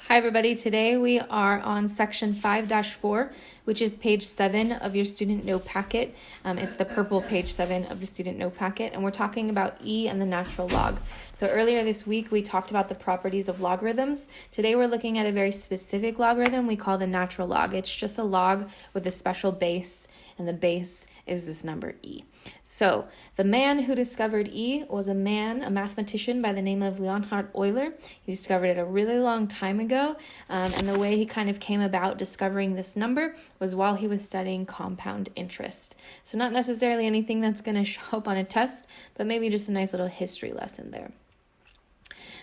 Hi everybody, today we are on section 5-4, which is page 7 of your student note packet. It's the purple page 7 of the student note packet, and we're talking about E and the natural log. So earlier this week we talked about the properties of logarithms. Today we're looking at a very specific logarithm we call the natural log. It's just a log with a special base, and the base is this number E. So the man who discovered E was a mathematician by the name of Leonhard Euler. He discovered it a really long time ago, and the way he kind of came about discovering this number was while he was studying compound interest. So not necessarily anything that's going to show up on a test, but maybe just a nice little history lesson there.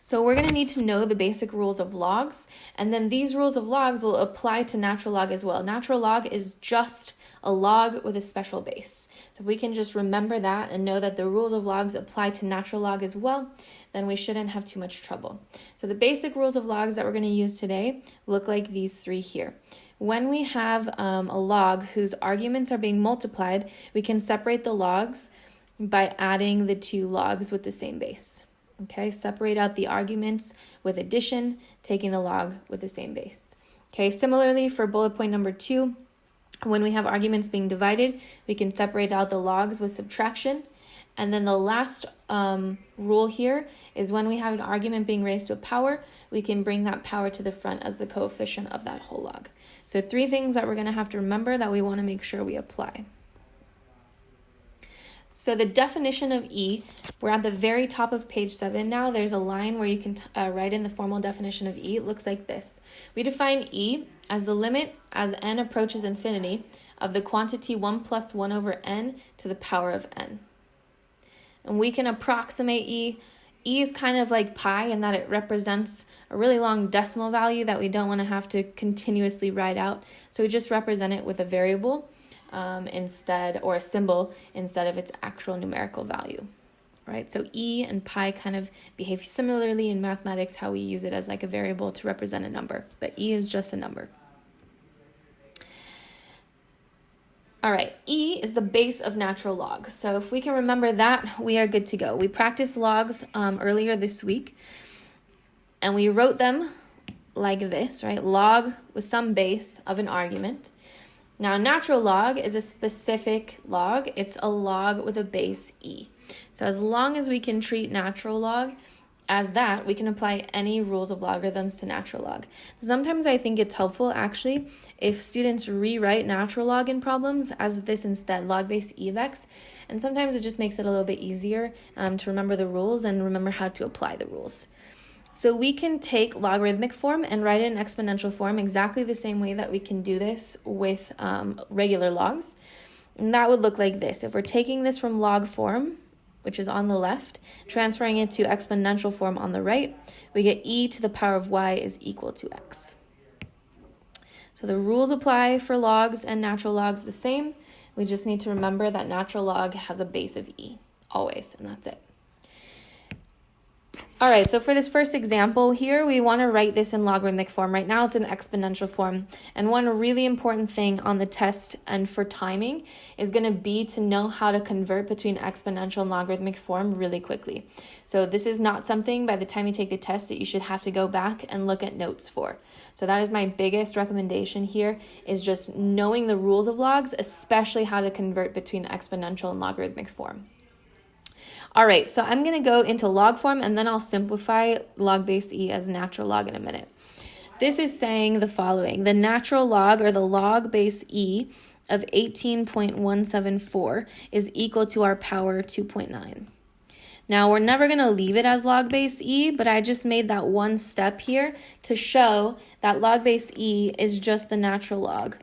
So we're going to need to know the basic rules of logs, and then these rules of logs will apply to natural log as well. Natural log is just a log with a special base. So if we can just remember that and know that the rules of logs apply to natural log as well, then we shouldn't have too much trouble. So the basic rules of logs that we're going to use today look like these three here. When we have a log whose arguments are being multiplied, we can separate the logs by adding the two logs with the same base. Okay, separate out the arguments with addition, taking the log with the same base. Okay, similarly for bullet point number 2, when we have arguments being divided, we can separate out the logs with subtraction. And then the last rule here is when we have an argument being raised to a power, we can bring that power to the front as the coefficient of that whole log. So 3 things that we're going to have to remember that we want to make sure we apply. So the definition of E, we're at the very top of page 7 now. There's a line where you can write in the formal definition of E. It looks like this. We define E as the limit as n approaches infinity of the quantity 1 plus 1 over n to the power of n. And we can approximate E. E is kind of like pi in that it represents a really long decimal value that we don't want to have to continuously write out. So we just represent it with a variable instead, or a symbol instead of its actual numerical value, right? So E and pi kind of behave similarly in mathematics, how we use it as like a variable to represent a number, but E is just a number. All right, E is the base of natural log. So if we can remember that, we are good to go. We practiced logs earlier this week, and we wrote them like this, right? Log with some base of an argument. Now, natural log is a specific log. It's a log with a base E. So as long as we can treat natural log as that, we can apply any rules of logarithms to natural log. Sometimes I think it's helpful, actually, if students rewrite natural log in problems as this instead, log base E of x. And sometimes it just makes it a little bit easier to remember the rules and remember how to apply the rules. So we can take logarithmic form and write it in exponential form exactly the same way that we can do this with regular logs. And that would look like this. If we're taking this from log form, which is on the left, transferring it to exponential form on the right, we get e to the power of y is equal to x. So the rules apply for logs and natural logs the same. We just need to remember that natural log has a base of e, always, and that's it. All right, so for this first example here, we want to write this in logarithmic form. Right now it's in exponential form. And one really important thing on the test and for timing is going to be to know how to convert between exponential and logarithmic form really quickly. So this is not something by the time you take the test that you should have to go back and look at notes for. So that is my biggest recommendation here, is just knowing the rules of logs, especially how to convert between exponential and logarithmic form. All right, so I'm going to go into log form, and then I'll simplify log base E as natural log in a minute. This is saying the following. The natural log, or the log base E of 18.174 is equal to our power 2.9. Now, we're never going to leave it as log base E, but I just made that one step here to show that log base E is just the natural log.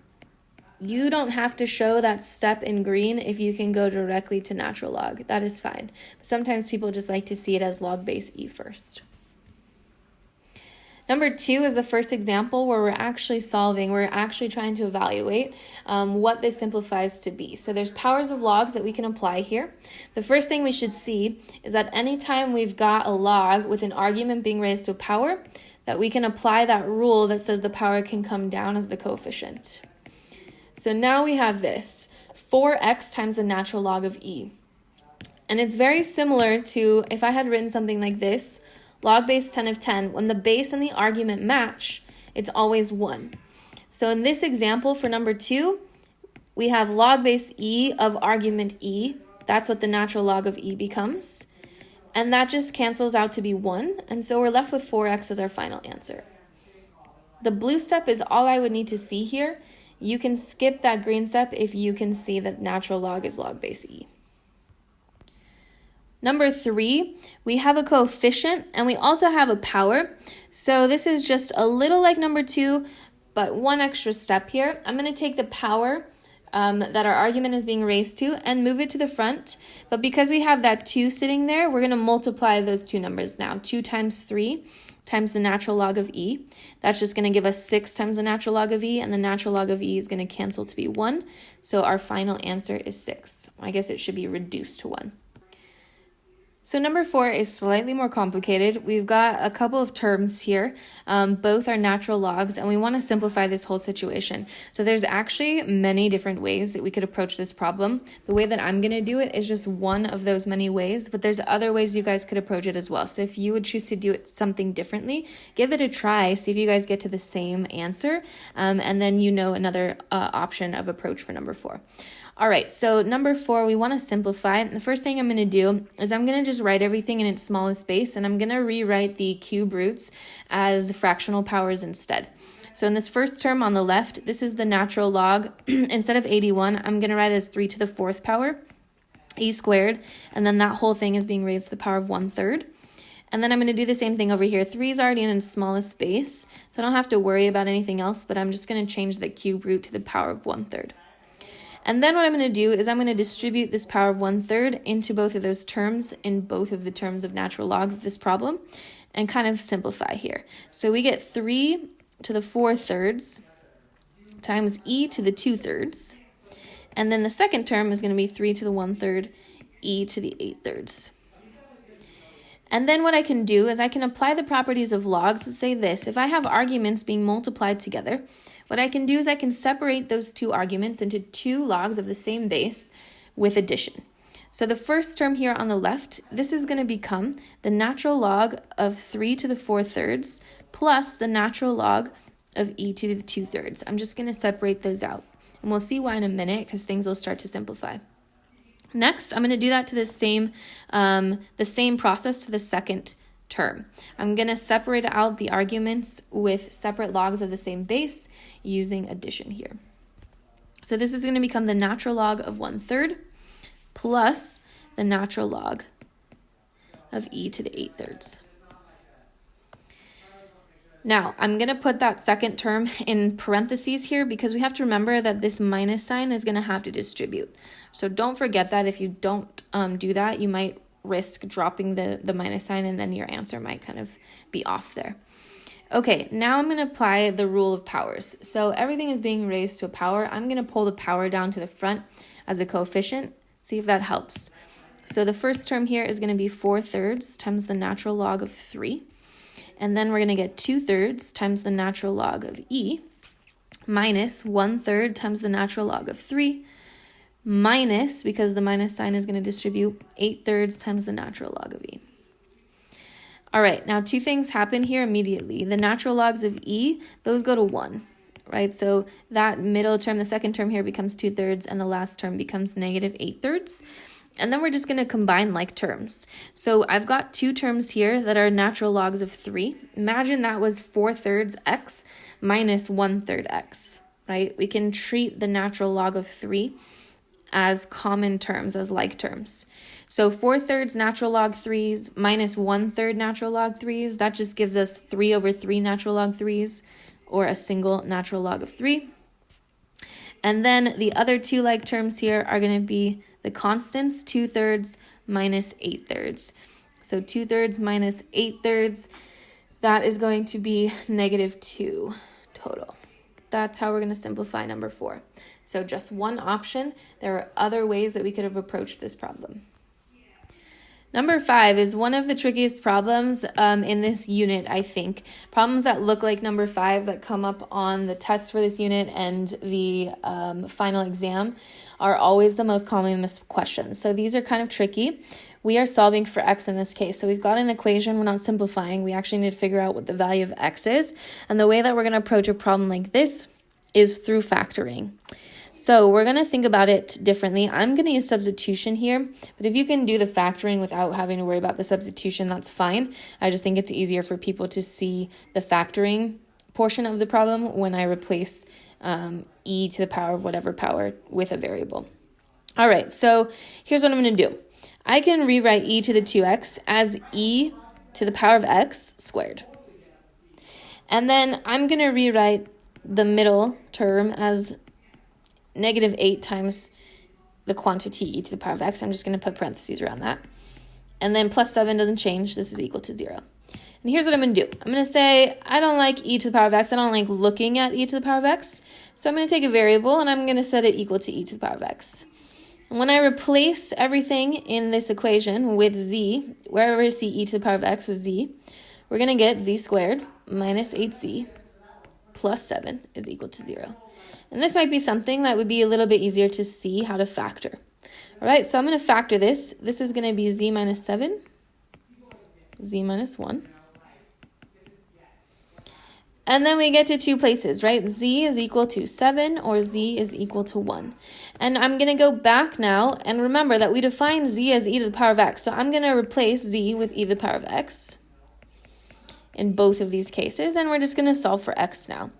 You don't have to show that step in green if you can go directly to natural log. That is fine. But sometimes people just like to see it as log base E first. Number 2 is the first example where we're actually trying to evaluate what this simplifies to be. So there's powers of logs that we can apply here. The first thing we should see is that anytime we've got a log with an argument being raised to a power, that we can apply that rule that says the power can come down as the coefficient. So now we have this, 4x times the natural log of e. And it's very similar to if I had written something like this, log base 10 of 10. When the base and the argument match, It's always 1. So in this example for number 2, we have log base e of argument e. That's what the natural log of e becomes. And that just cancels out to be 1. And so we're left with 4x as our final answer. The blue step is all I would need to see here. You can skip that green step if you can see that natural log is log base e. Number 3, we have a coefficient and we also have a power. So this is just a little like number 2, but one extra step here. I'm going to take the power that our argument is being raised to and move it to the front. But because we have that 2 sitting there, we're going to multiply those two numbers now. 2 times 3 times the natural log of e. That's just going to give us 6 times the natural log of e, and the natural log of e is going to cancel to be 1. So our final answer is 6. I guess it should be reduced to 1. So number 4 is slightly more complicated. We've got a couple of terms here. Both are natural logs, and we want to simplify this whole situation. So there's actually many different ways that we could approach this problem. The way that I'm going to do it is just one of those many ways, but there's other ways you guys could approach it as well. So if you would choose to do it something differently, give it a try, see if you guys get to the same answer, and then you know another option of approach for number 4. All right, so number 4, we want to simplify. The first thing I'm going to do is I'm going to just write everything in its smallest space, and I'm going to rewrite the cube roots as fractional powers instead. So in this first term on the left, this is the natural log. Instead of 81, I'm going to write it as 3 to the 4th power, e squared, and then that whole thing is being raised to the power of 1/3. And then I'm going to do the same thing over here. 3 is already in its smallest space, so I don't have to worry about anything else, but I'm just going to change the cube root to the power of 1/3. And then what I'm going to do is I'm going to distribute this power of 1/3 into both of those terms in both of the terms of natural log of this problem and kind of simplify here. So we get 3 to the 4/3 times e to the 2/3. And then the second term is going to be 3 to the 1/3 e to the 8/3. And then what I can do is I can apply the properties of logs and say this. If I have arguments being multiplied together, what I can do is I can separate those two arguments into 2 logs of the same base with addition. So the first term here on the left, this is going to become the natural log of 3 to the 4/3 plus the natural log of e to the 2/3. I'm just going to separate those out. And we'll see why in a minute because things will start to simplify. Next, I'm going to do that to the same process to the second term. I'm going to separate out the arguments with separate logs of the same base using addition here. So this is going to become the natural log of 1/3 plus the natural log of e to the 8/3. Now, I'm going to put that second term in parentheses here because we have to remember that this minus sign is going to have to distribute. So don't forget that. If you don't do that, you might risk dropping the minus sign and then your answer might kind of be off there. Okay, now I'm going to apply the rule of powers. So everything is being raised to a power. I'm going to pull the power down to the front as a coefficient. See if that helps. So the first term here is going to be 4/3 times the natural log of 3. And then we're going to get 2/3 times the natural log of e minus 1/3 times the natural log of 3 minus, because the minus sign is going to distribute, 8/3 times the natural log of e. All right, now 2 things happen here immediately. The natural logs of e, those go to 1, right? So that middle term, the second term here becomes 2/3 and the last term becomes negative 8/3. And then we're just going to combine like terms. So I've got 2 terms here that are natural logs of 3. Imagine that was 4/3 x minus 1/3 x, right? We can treat the natural log of 3 as common terms, as like terms. So 4/3 natural log 3s minus 1/3 natural log 3s, that just gives us 3/3 natural log 3s, or a single natural log of 3. And then the other 2 like terms here are going to be the constants, 2/3 minus 8/3. So 2/3 minus 8/3, that is going to be negative 2 total. That's how we're going to simplify number 4. So just one option. There are other ways that we could have approached this problem. Number 5 is one of the trickiest problems in this unit, I think. Problems that look like number 5 that come up on the test for this unit and the final exam are always the most commonly missed questions. So these are kind of tricky. we are solving for x in this case. So we've got an equation, we're not simplifying. We actually need to figure out what the value of x is. And the way that we're going to approach a problem like this is through factoring. So we're going to think about it differently. I'm going to use substitution here, but if you can do the factoring without having to worry about the substitution, that's fine. I just think it's easier for people to see the factoring portion of the problem when I replace e to the power of whatever power with a variable. All right, so here's what I'm going to do. I can rewrite e to the 2x as e to the power of x squared. And then I'm going to rewrite the middle term as negative 8 times the quantity e to the power of x. I'm just going to put parentheses around that. And then plus 7 doesn't change. This is equal to 0. And here's what I'm going to do. I'm going to say I don't like e to the power of x. I don't like looking at e to the power of x. So I'm going to take a variable and I'm going to set it equal to e to the power of x. And when I replace everything in this equation with z, wherever I see e to the power of x with z, we're going to get z squared minus 8z plus 7 is equal to 0. And this might be something that would be a little bit easier to see how to factor. All right, so I'm going to factor this. This is going to be z minus 7, z minus 1. And then we get to two places, right? Z is equal to 7 or z is equal to 1. And I'm going to go back now and remember that we defined z as e to the power of x. So I'm going to replace z with e to the power of x in both of these cases. And we're just going to solve for x now.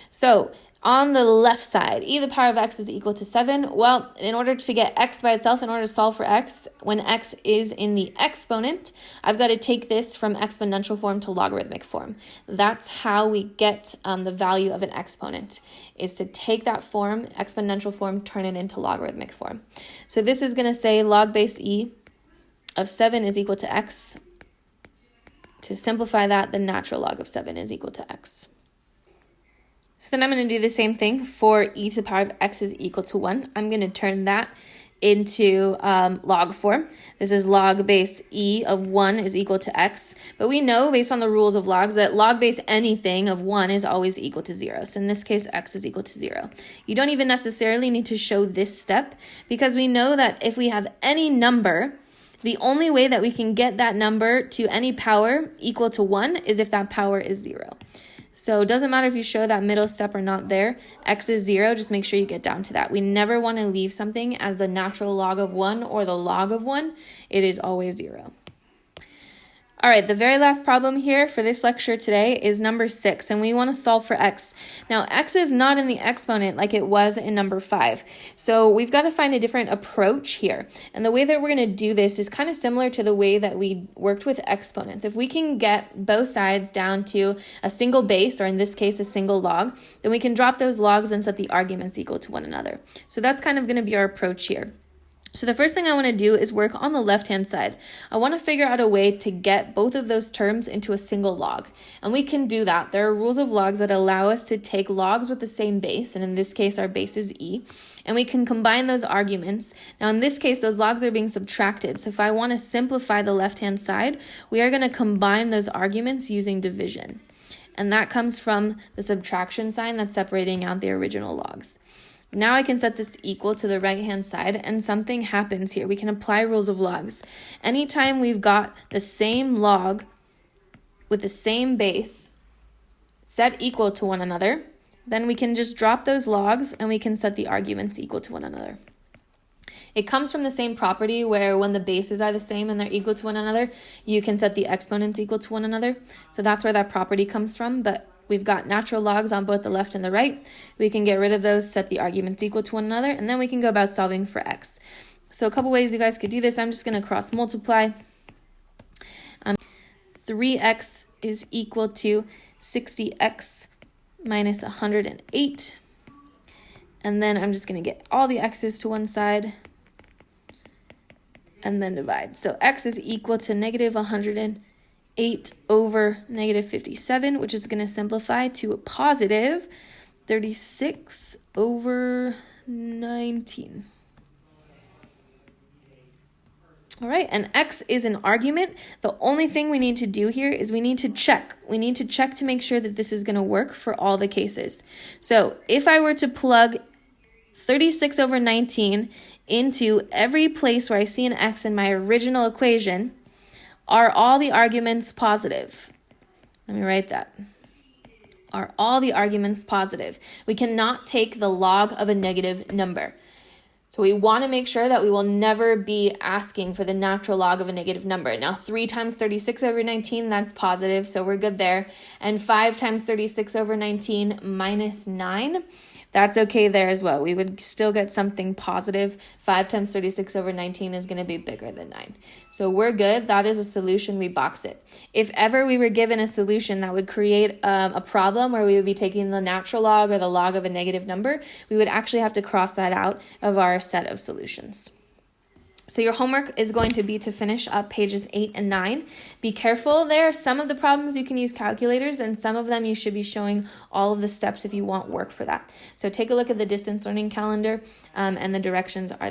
So on the left side, e to the power of x is equal to 7. Well, in order to get x by itself, in order to solve for x, when x is in the exponent, I've got to take this from exponential form to logarithmic form. That's how we get the value of an exponent, is to take that form, exponential form, turn it into logarithmic form. So this is going to say log base e of 7 is equal to x. To simplify that, the natural log of 7 is equal to x. So then I'm going to do the same thing for e to the power of x is equal to 1. I'm going to turn that into log form. This is log base e of 1 is equal to x. But we know based on the rules of logs that log base anything of 1 is always equal to 0. So in this case, x is equal to 0. You don't even necessarily need to show this step because we know that if we have any number, the only way that we can get that number to any power equal to 1 is if that power is 0. So it doesn't matter if you show that middle step or not there. X is 0, just make sure you get down to that. We never want to leave something as the natural log of 1 or the log of 1. It is always 0. All right, the very last problem here for this lecture today is number 6, and we want to solve for x. Now, x is not in the exponent like it was in number 5, so we've got to find a different approach here. And the way that we're going to do this is kind of similar to the way that we worked with exponents. If we can get both sides down to a single base, or in this case, a single log, then we can drop those logs and set the arguments equal to one another. So that's kind of going to be our approach here. So the first thing I want to do is work on the left-hand side. I want to figure out a way to get both of those terms into a single log. And we can do that. There are rules of logs that allow us to take logs with the same base, and in this case, our base is e, and we can combine those arguments. Now, in this case, those logs are being subtracted. So if I want to simplify the left-hand side, we are going to combine those arguments using division. And that comes from the subtraction sign that's separating out the original logs. Now I can set this equal to the right-hand side, and something happens here. We can apply rules of logs. Anytime we've got the same log with the same base set equal to one another, then we can just drop those logs and we can set the arguments equal to one another. It comes from the same property where when the bases are the same and they're equal to one another, you can set the exponents equal to one another. So that's where that property comes from, but we've got natural logs on both the left and the right. We can get rid of those, set the arguments equal to one another, and then we can go about solving for x. So a couple ways you guys could do this. I'm just going to cross multiply. 3x is equal to 60x minus 108. And then I'm just going to get all the x's to one side and then divide. So x is equal to negative 108 over negative 57, which is going to simplify to a positive 36 over 19. All right, and x is an argument. The only thing we need to do here is we need to check. We need to check to make sure that this is going to work for all the cases. So if I were to plug 36 over 19 into every place where I see an x in my original equation, are all the arguments positive? Let me write that. Are all the arguments positive? We cannot take the log of a negative number. So we want to make sure that we will never be asking for the natural log of a negative number. Now 3 times 36 over 19, that's positive, so we're good there. And 5 times 36 over 19 minus 9, that's okay there as well. We would still get something positive. 5 times 36 over 19 is going to be bigger than 9. So we're good. That is a solution. We box it. If ever we were given a solution that would create a problem where we would be taking the natural log or the log of a negative number, we would actually have to cross that out of our set of solutions. So your homework is going to be to finish up pages 8 and 9. Be careful there. Some of the problems you can use calculators, and some of them you should be showing all of the steps if you want work for that. So take a look at the distance learning calendar, and the directions are